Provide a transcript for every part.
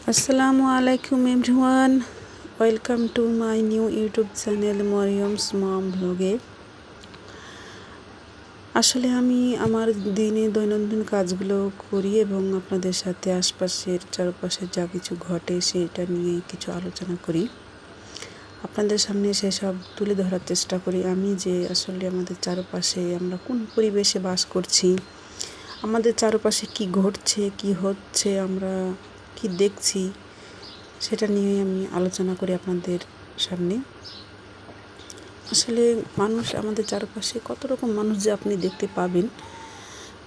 Assalamu alaikum everyone. Welcome to my new YouTube channel Mariam's Mom Vlog-এ। আসলে আমি আমার দিনে দৈনন্দিন কাজগুলো করি এবং আপনাদের সাথে আশপাশের চারপাশে যা কিছু ঘটে সেটা নিয়ে কিছু আলোচনা করি। আপনাদের সামনে সেসব তুলে ধরার চেষ্টা করি আমি যে আসলে আমাদের চারপাশে আমরা কোন পরিবেশে বাস করছি, আমাদের চারপাশে কি ঘটছে, কি হচ্ছে, আমরা কি দেখছি সেটা নিয়ে আমি আলোচনা করি আপনাদের সামনে। আসলে মানুষ আমাদের চারপাশে কত রকম মানুষ যে আপনি দেখতে পাবেন,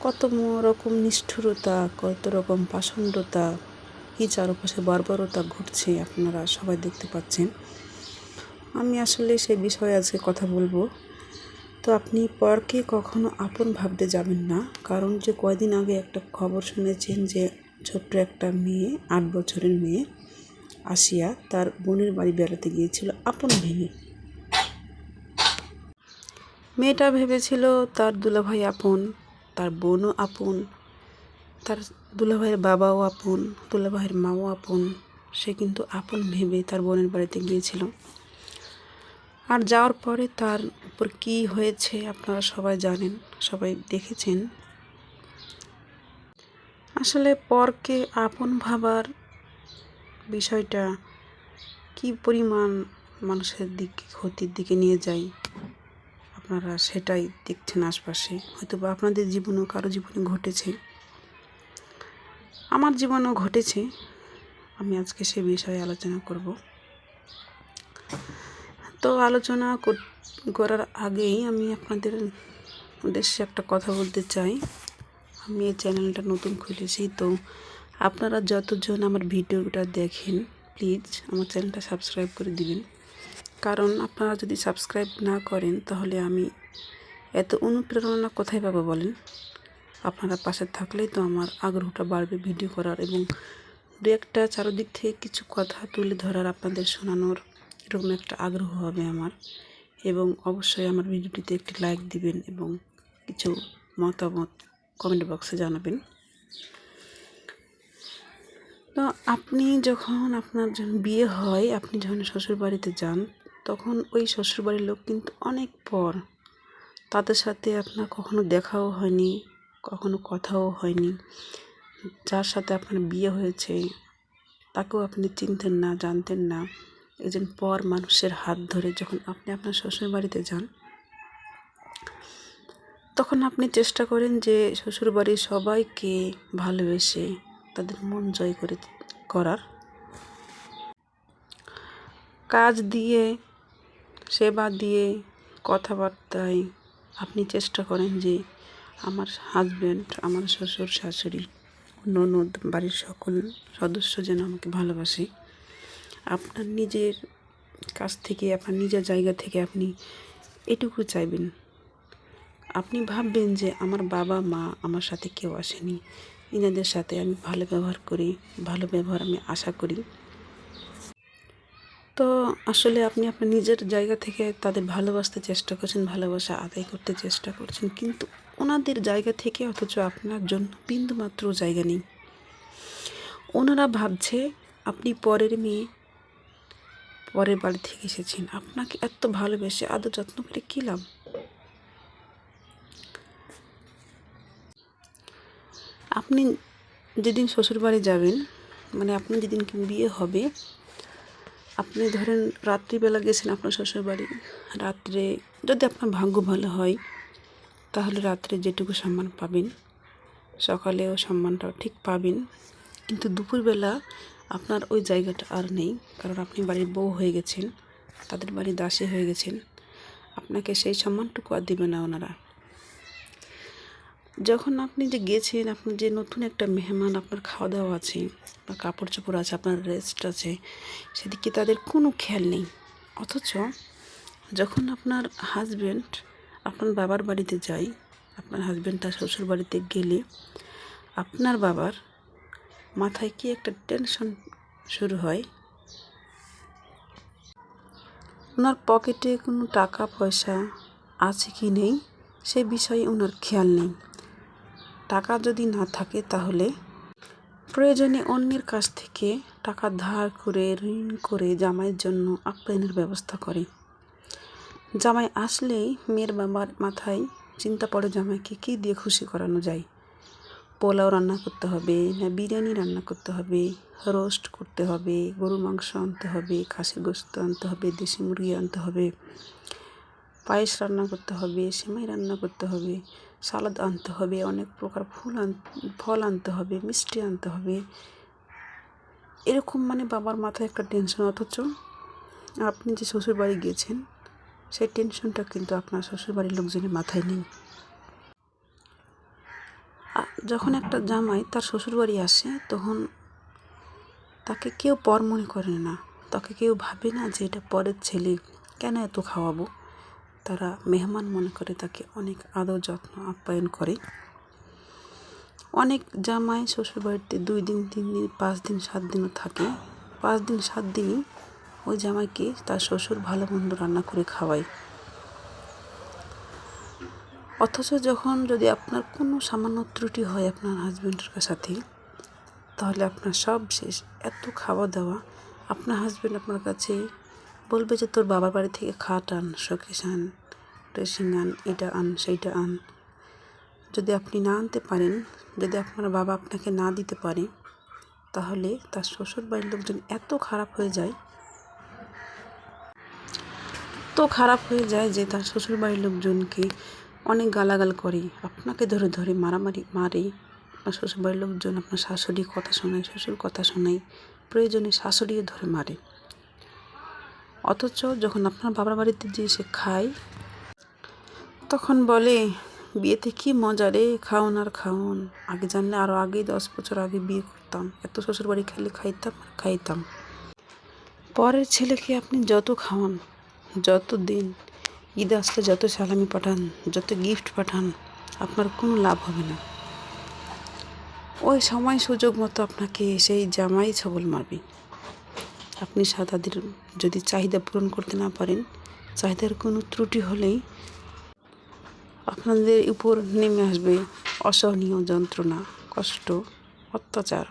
কত রকম নিষ্ঠুরতা, কত রকম পাষণ্ডতা, কি চারপাশে বর্বরতা ঘটছে আপনারা সবাই দেখতে পাচ্ছেন। আমি আসলে সেই বিষয়ে আজকে কথা বলবো। তো আপনি পরকে কখনো আপন ভাবতে যাবেন না, কারণ যে কয়দিন আগে একটা খবর শুনেছেন যে ছোট্ট একটা মেয়ে, 8 বছরের মেয়ে আসিয়া তার বোনের বাড়ি বেড়াতে গিয়েছিল আপন ভেবে। মেয়েটা ভেবেছিল তার দুলাভাই আপন, তার বোনও আপন, তার দুলাভাইয়ের বাবাও আপন, দুলাভাইয়ের মাও আপন। সে কিন্তু আপন ভেবে তার বোনের বাড়িতে গিয়েছিল। আর যাওয়ার পরে তার উপর কী হয়েছে আপনারা সবাই জানেন, সবাই দেখেছেন। আসলে পরকে আপন ভাবার বিষয়টা কি পরিমাণ মানুষের দিকে ক্ষতির দিকে নিয়ে যায় আপনারা সেটাই দেখছেন আশপাশে। হয়তো বা আপনাদের জীবনেও কারো জীবনে ঘটেছে, আমার জীবনেও ঘটেছে। আমি আজকে সে বিষয়ে আলোচনা করব। তো আলোচনা করার আগেই আমি আপনাদের উদ্দেশ্যে একটা কথা বলতে চাই। আমি এই চ্যানেলটা নতুন খুলেছি, তো আপনারা যতজন আমার ভিডিওটা দেখেন প্লিজ আমার চ্যানেলটা সাবস্ক্রাইব করে দিবেন। কারণ আপনারা যদি সাবস্ক্রাইব না করেন তাহলে আমি এত অনুপ্রেরণা কোথায় পাবো বলেন। আপনারা পাশে থাকলেই তো আমার আগ্রহটা বাড়বে ভিডিও করার এবং দু একটা চারদিক থেকে কিছু কথা তুলে ধরার, আপনাদের শোনানোর এরকম একটা আগ্রহ হবে আমার। এবং অবশ্যই আমার ভিডিওটিতে একটি লাইক দিবেন এবং কিছু মতামত কমেন্ট বক্সে জানাবেন। তো আপনি যখন আপনার বিয়ে হয়, আপনি যখন শ্বশুরবাড়িতে যান, তখন ওই শ্বশুরবাড়ির লোক কিন্তু অনেক পর, তাদের সাথে আপনার কখনো দেখাও হয়নি, কখনো কথাও হয়নি। যার সাথে আপনার বিয়ে হয়েছে তাকেও আপনি চিনতেন না, জানতেন না। একজন পর মানুষের হাত ধরে যখন আপনি আপনার শ্বশুরবাড়িতে যান, তখন আপনি চেষ্টা করেন যে শ্বশুরবাড়ির সবাইকে ভালোবেসে তাদের মন জয় করার কাজ দিয়ে, সেবা দিয়ে, কথাবার্তায় আপনি চেষ্টা করেন যে আমার হাজব্যান্ড, আমার শ্বশুর শাশুড়ি, ননদ, বাড়ির সকল সদস্য যেন আমাকে ভালোবাসে। আপনার নিজের কাছ থেকে, আপনার নিজের জায়গা থেকে আপনি এটুকু চাইবেন। আপনি ভাববেন যে আমার বাবা মা আমার সাথে কেউ আসেনি, এনাদের সাথে আমি ভালো ব্যবহার করি, ভালো ব্যবহার আমি আশা করি। তো আসলে আপনি আপনার নিজের জায়গা থেকে তাদের ভালোবাসতে চেষ্টা করছেন, ভালোবাসা আদায় করতে চেষ্টা করছেন, কিন্তু ওনাদের জায়গা থেকে অথচ আপনার জন্য বিন্দুমাত্র জায়গা নেই। ওনারা ভাবছে আপনি পরের মেয়ে, পরের বাড়ি থেকে এসেছেন, আপনাকে এত ভালোবেসে আদর যত্ন করে কী লাভ? আপনি যেদিন শ্বশুরবাড়ি যাবেন, মানে আপনার যেদিন বিয়ে হবে, আপনি ধরেন রাত্রিবেলা গেছেন আপনার শ্বশুরবাড়ি, রাত্রে যদি আপনার ভাগ্য ভালো হয় তাহলে রাত্রে যেটুকু সম্মান পাবেন সকালেও সম্মানটাও ঠিক পাবেন, কিন্তু দুপুরবেলা আপনার ওই জায়গাটা আর নেই। কারণ আপনি বাড়ির বউ হয়ে গেছেন, তাদের বাড়ির দাসী হয়ে গেছেন, আপনাকে সেই সম্মানটুকু আর দেবে না ওনারা। যখন আপনি যে গেছেন, আপনার যে নতুন একটা মেহমান, আপনার খাওয়া দাওয়া আছে, আপনার কাপড় চোপড় আছে, আপনার রেস্ট আছে, সেদিকে তাদের কোনো খেয়াল নেই। অথচ যখন আপনার হাজব্যান্ড আপনার বাবার বাড়িতে যায়, আপনার হাজব্যান্ড তার শ্বশুর বাড়িতে গেলে আপনার বাবার মাথায় কি একটা টেনশন শুরু হয়। ওনার পকেটে কোনো টাকা পয়সা আছে কি নেই সে বিষয়ে ওনার খেয়াল নেই। টাকা যদি না থাকে তাহলে প্রয়োজনে অন্যের কাছ থেকে টাকা ধার করে ঋণ করে জামাইয়ের জন্য আপ্যায়নের ব্যবস্থা করে। জামাই আসলেই মেয়ের বাবার মাথায় চিন্তা পড়ে জামাইকে কী দিয়ে খুশি করানো যায়। পোলাও রান্না করতে হবে না বিরিয়ানি রান্না করতে হবে, রোস্ট করতে হবে, গরুর মাংস আনতে হবে, খাসির গোশত আনতে হবে, দেশি মুরগি আনতে হবে, পায়েস রান্না করতে হবে, সেমাই রান্না করতে হবে, সালাদ আনতে হবে, অনেক প্রকার ফল আনতে হবে, মিষ্টি আনতে হবে। এরকম বাবার মাথায় একটা টেনশন, অথচ আপনি যে শ্বশুরবাড়ি গিয়েছেন সেই টেনশনটা কিন্তু আপনার শ্বশুরবাড়ির লোকজনের মাথায় নেই। যখন একটা জামাই তার শ্বশুরবাড়ি আসে তখন তাকে কেউ পর মনে করে না, তাকে কেউ ভাবে না যে এটা পরের ছেলে, কেন এত খাওয়াবো। তারা মেহমান মনে করে, তাকে অনেক আদর যত্ন আপ্যায়ন করে। অনেক জামাই শ্বশুরবাড়িতে 2 দিন 3 দিন 5 দিন 7 দিনও থাকে। 5 দিন 7 দিনই ওই জামাইকে তার শ্বশুর ভালো মন্দ রান্না করে খাওয়ায়। অথচ যদি আপনার কোনো সামান্য ত্রুটি হয় আপনার হাজব্যান্ডের সাথে, তাহলে আপনার সব শেষ। এত খাওয়া দাওয়া, আপনার হাজব্যান্ড আপনার কাছে বলবে যে তোর বাবার বাড়ি থেকে খাট আন, শোকেস আন, ড্রেসিং আন, এটা আন, সেইটা আন। যদি আপনি না আনতে পারেন, যদি আপনার বাবা আপনাকে না দিতে পারে, তাহলে তার শ্বশুর বাড়ির লোকজন এত খারাপ হয়ে যায় যে তার শ্বশুর বাড়ির লোকজনকে অনেক গালাগাল করে, আপনাকে ধরে ধরে মারে। আপনার শ্বশুরবাড়ির লোকজন আপনার শাশুড়ি কথা শোনায়, শ্বশুর কথা শোনায়, প্রয়োজনে শাশুড়িও ধরে মারে। অথচ যখন আপনার বাবার বাড়িতে যেয়ে সে খায়, তখন বলে বিয়েতে কি মজা রে, খাওন আর খাওন, আগে জানলে আরও আগে 10 বছর আগে বিয়ে করতাম, এত শ্বশুরবাড়ি খেলে খাইতাম। পরের ছেলেকে আপনি যত খাওয়ান, যত দিন, ঈদ আসলে যত সালামি পাঠান, যত গিফট পাঠান, আপনার কোনো লাভ হবে না। ওই সময় সুযোগ মতো আপনাকে সেই জামাই ছবল মারবে। আপনি তাদের যদি চাহিদা পূরণ করতে না পারেন, চাহিদার কোনো ত্রুটি হলেই আপনাদের উপর নেমে আসবে অসহনীয় যন্ত্রণা, কষ্ট, অত্যাচার।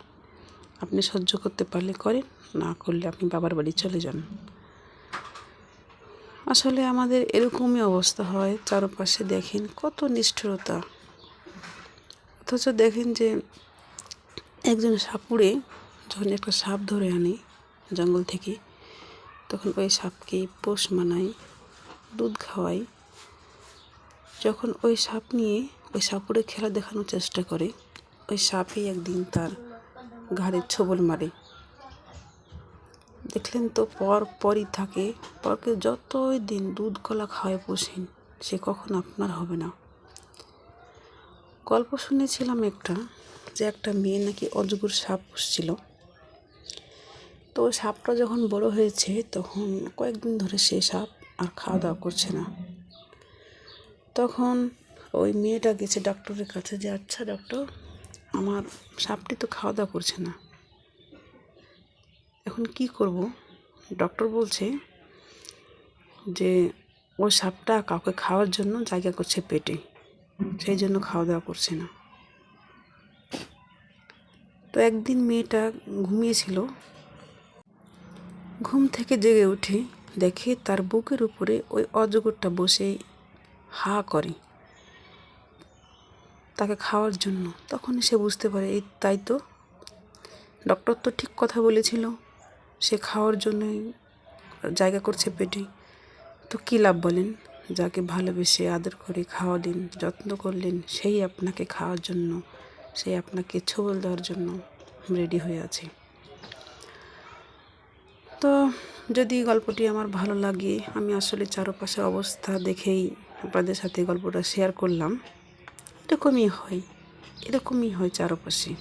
আপনি সহ্য করতে পারলে করেন, না করলে আপনি বাবার বাড়ি চলে যান। আসলে আমাদের এরকমই অবস্থা হয়। চারপাশে দেখেন কত নিষ্ঠুরতা। অথচ দেখেন যে একজন সাপুড়ে যখন একটা সাপ ধরে আনে জঙ্গল থেকে, তখন ওই সাপকে পোষ মানায়, দুধ খাওয়ায়। যখন ওই সাপ নিয়ে ওই সাপুড়ে খেলা দেখানোর চেষ্টা করে, ওই সাপই একদিন তার ঘাড়ে ছোবল মারে। দেখলেন তো, পরই থাকে। পরকে যতই দিন দুধ কলা খাওয়ায় পোষেন, সে কখনো আপনার হবে না। গল্প শুনেছিলাম একটা মেয়ে নাকি অজগর সাপ পুষছিল। তো সাপটা যখন বড় হয়েছে, তখন কয়েকদিন ধরে সে সাপ আর খাওয়া দাওয়া করছে না। তখন ওই মেয়েটা গেছে ডক্টরের কাছে যে, আচ্ছা ডক্টর, আমার সাপটি তো খাওয়া দাওয়া করছে না, এখন কি করব? ডক্টর বলছে যে ওই সাপটা কাউকে খাওয়ার জন্য জায়গা করছে পেটে, সেই জন্য খাওয়া দাওয়া করছে না। তো একদিন মেয়েটা ঘুমিয়েছিল, ঘুম থেকে জেগে উঠে দেখে তার বুকের উপরে ওই অজগরটা বসে হা করে তাকে খাওয়ার জন্য। তখন সে বুঝতে পারে, এই তাই তো, ডক্টর তো ঠিক কথা বলেছিল, সে খাওয়ার জন্যই জায়গা করছে পেটে। তো কী লাভ বলেন? যাকে ভালোবেসে আদর করে খাওয়ালেন, যত্ন করলেন, সেই আপনাকে খাওয়ার জন্য, সেই আপনাকে ছোবল দেওয়ার জন্য রেডি হয়ে আছে। তো যদি গল্পটি আমার ভালো লাগে, আমি আসলে চারপাশের অবস্থা দেখেই আপনাদের সাথে গল্পটা শেয়ার করলাম। এরকমই হয় চারপাশে।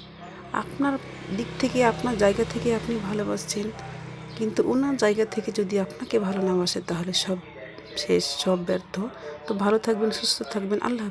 আপনার দিক থেকে, আপনার জায়গা থেকে আপনি ভালোবাসছেন, কিন্তু ওনার জায়গা থেকে যদি আপনাকে ভালো না বাসে, তাহলে সব শেষ, সব ব্যর্থ। তো ভালো থাকবেন, সুস্থ থাকবেন। আল্লাহ হাফেজ।